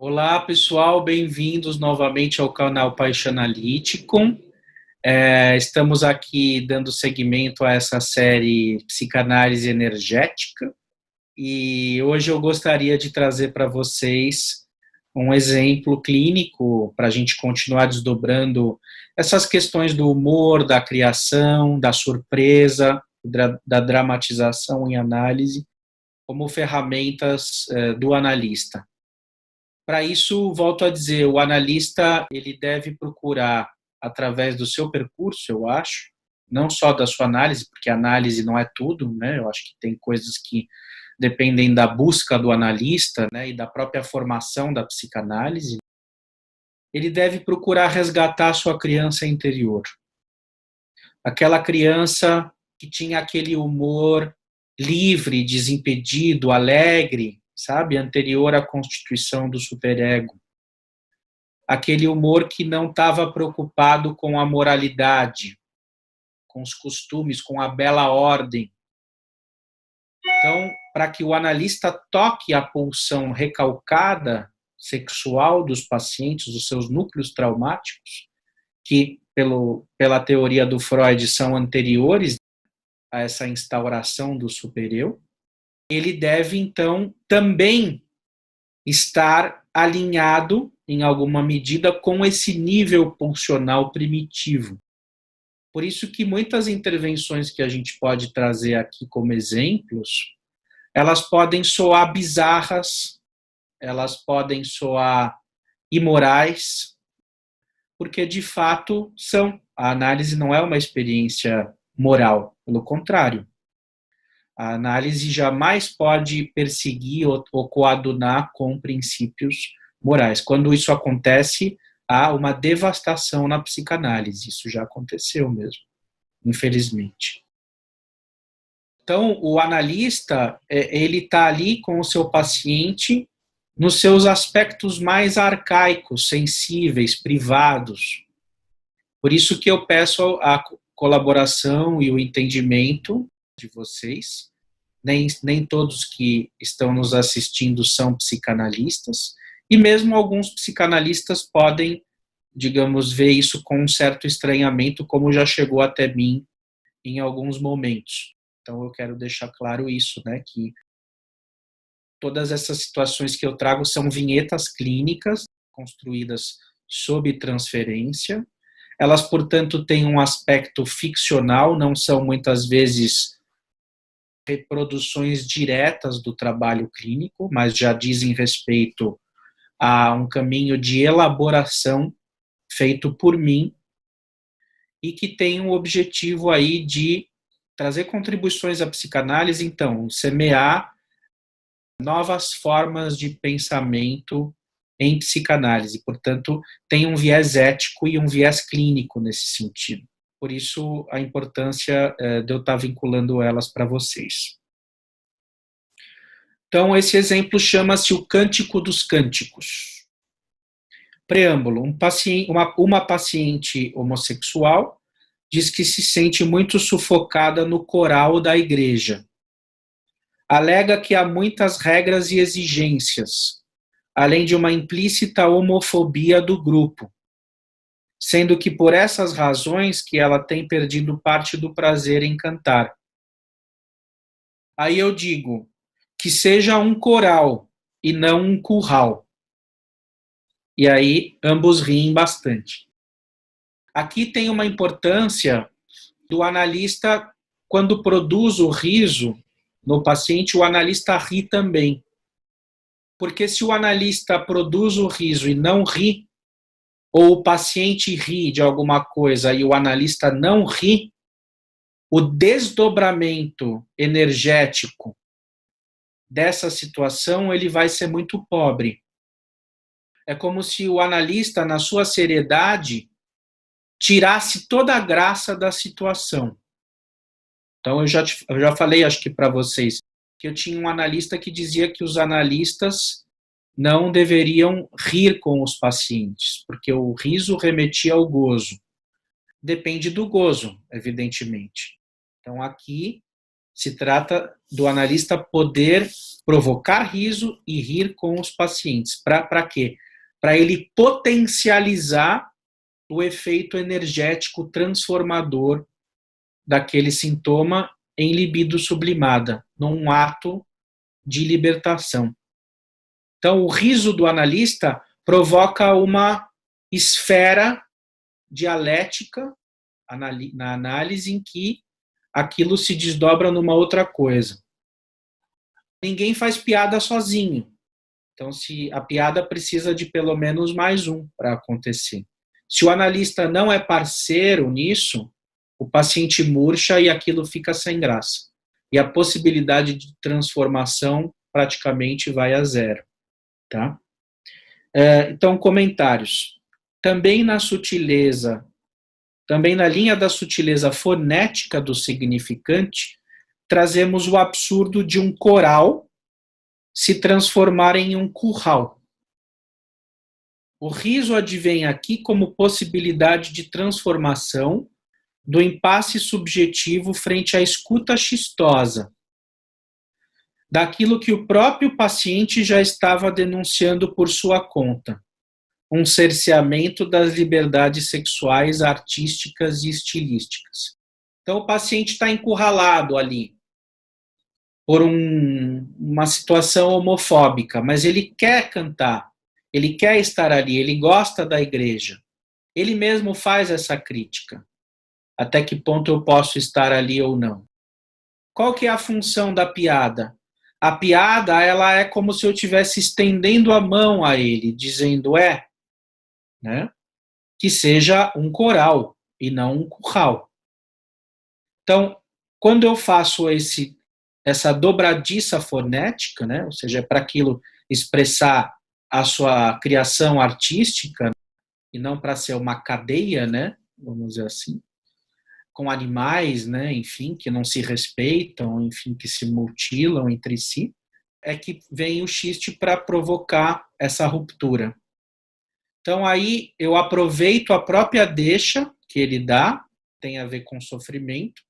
Olá, pessoal, bem-vindos novamente ao canal Paixão Analítico. Estamos aqui dando seguimento a essa série Psicanálise Energética e hoje eu gostaria de trazer para vocês um exemplo clínico para a gente continuar desdobrando essas questões do humor, da criação, da surpresa, da dramatização em análise como ferramentas do analista. Para isso, volto a dizer, o analista ele deve procurar, através do seu percurso, eu acho, não só da sua análise, porque a análise não é tudo, né? Eu acho que tem coisas que dependem da busca do analista, né, e da própria formação da psicanálise. Ele deve procurar resgatar a sua criança interior. Aquela criança que tinha aquele humor livre, desimpedido, alegre, sabe, anterior à constituição do superego. Aquele humor que não estava preocupado com a moralidade, com os costumes, com a bela ordem. Então, para que o analista toque a pulsão recalcada sexual dos pacientes, dos seus núcleos traumáticos, que, pela teoria do Freud, são anteriores a essa instauração do supereu, ele deve, então, também estar alinhado, em alguma medida, com esse nível pulsional primitivo. Por isso que muitas intervenções que a gente pode trazer aqui como exemplos, elas podem soar bizarras, elas podem soar imorais, porque de fato são. A análise não é uma experiência moral, pelo contrário. A análise jamais pode perseguir ou coadunar com princípios morais. Quando isso acontece, há uma devastação na psicanálise. Isso já aconteceu mesmo, infelizmente. Então, o analista, ele está ali com o seu paciente nos seus aspectos mais arcaicos, sensíveis, privados. Por isso que eu peço a colaboração e o entendimento de vocês. Nem todos que estão nos assistindo são psicanalistas, e mesmo alguns psicanalistas podem, digamos, ver isso com um certo estranhamento, como já chegou até mim em alguns momentos. Então eu quero deixar claro isso, né, que todas essas situações que eu trago são vinhetas clínicas construídas sob transferência. Elas, portanto, têm um aspecto ficcional, não são muitas vezes reproduções diretas do trabalho clínico, mas já dizem respeito a um caminho de elaboração feito por mim e que tem o objetivo aí de trazer contribuições à psicanálise, então, semear novas formas de pensamento em psicanálise. Portanto, tem um viés ético e um viés clínico nesse sentido. Por isso, a importância de eu estar vinculando elas para vocês. Então, esse exemplo chama-se o Cântico dos Cânticos. Preâmbulo. Uma paciente homossexual diz que se sente muito sufocada no coral da igreja. Alega que há muitas regras e exigências, além de uma implícita homofobia do grupo, sendo que por essas razões que ela tem perdido parte do prazer em cantar. Aí eu digo que seja um coral e não um curral. E aí ambos riem bastante. Aqui tem uma importância do analista, quando produz o riso no paciente, o analista ri também. Porque se o analista produz o riso e não ri, ou o paciente ri de alguma coisa e o analista não ri, o desdobramento energético dessa situação ele vai ser muito pobre. É como se o analista, na sua seriedade, tirasse toda a graça da situação. Então, eu já falei, acho que para vocês, que eu tinha um analista que dizia que os analistas não deveriam rir com os pacientes, porque o riso remetia ao gozo. Depende do gozo, evidentemente. Então, aqui, Se trata do analista poder provocar riso e rir com os pacientes. Para quê? Para ele potencializar o efeito energético transformador daquele sintoma em libido sublimada, num ato de libertação. Então, o riso do analista provoca uma esfera dialética na análise em que aquilo se desdobra numa outra coisa. Ninguém faz piada sozinho. Então, se a piada precisa de pelo menos mais um para acontecer. Se o analista não é parceiro nisso, o paciente murcha e aquilo fica sem graça. E a possibilidade de transformação praticamente vai a zero. Tá? Então, comentários. Também na sutileza, também na linha da sutileza fonética do significante, trazemos o absurdo de um coral se transformar em um curral. O riso advém aqui como possibilidade de transformação do impasse subjetivo frente à escuta xistosa, daquilo que o próprio paciente já estava denunciando por sua conta, um cerceamento das liberdades sexuais, artísticas e estilísticas. Então, o paciente está encurralado ali por uma situação homofóbica, mas ele quer cantar, ele quer estar ali, ele gosta da igreja. Ele mesmo faz essa crítica. Até que ponto eu posso estar ali ou não? Qual que é a função da piada? A piada, ela é como se eu estivesse estendendo a mão a ele, dizendo né, que seja um coral e não um curral. Então, quando eu faço essa dobradiça fonética, né, ou seja, para aquilo expressar a sua criação artística, e não para ser uma cadeia, né, vamos dizer assim, com animais, né, enfim, que não se respeitam, enfim, que se mutilam entre si, é que vem o xiste para provocar essa ruptura. Então aí eu aproveito a própria deixa que ele dá, tem a ver com sofrimento,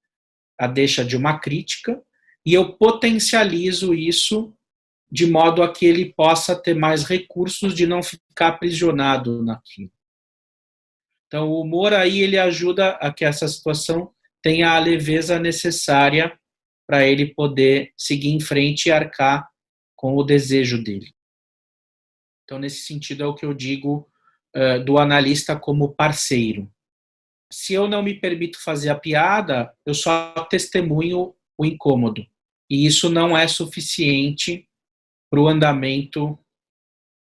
a deixa de uma crítica, e eu potencializo isso de modo a que ele possa ter mais recursos de não ficar aprisionado naquilo. Então, o humor aí ele ajuda a que essa situação tenha a leveza necessária para ele poder seguir em frente e arcar com o desejo dele. Então, nesse sentido, é o que eu digo do analista como parceiro. Se eu não me permito fazer a piada, eu só testemunho o incômodo. E isso não é suficiente para o andamento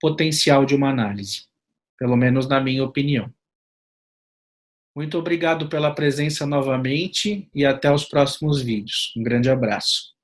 potencial de uma análise, pelo menos na minha opinião. Muito obrigado pela presença novamente e até os próximos vídeos. Um grande abraço.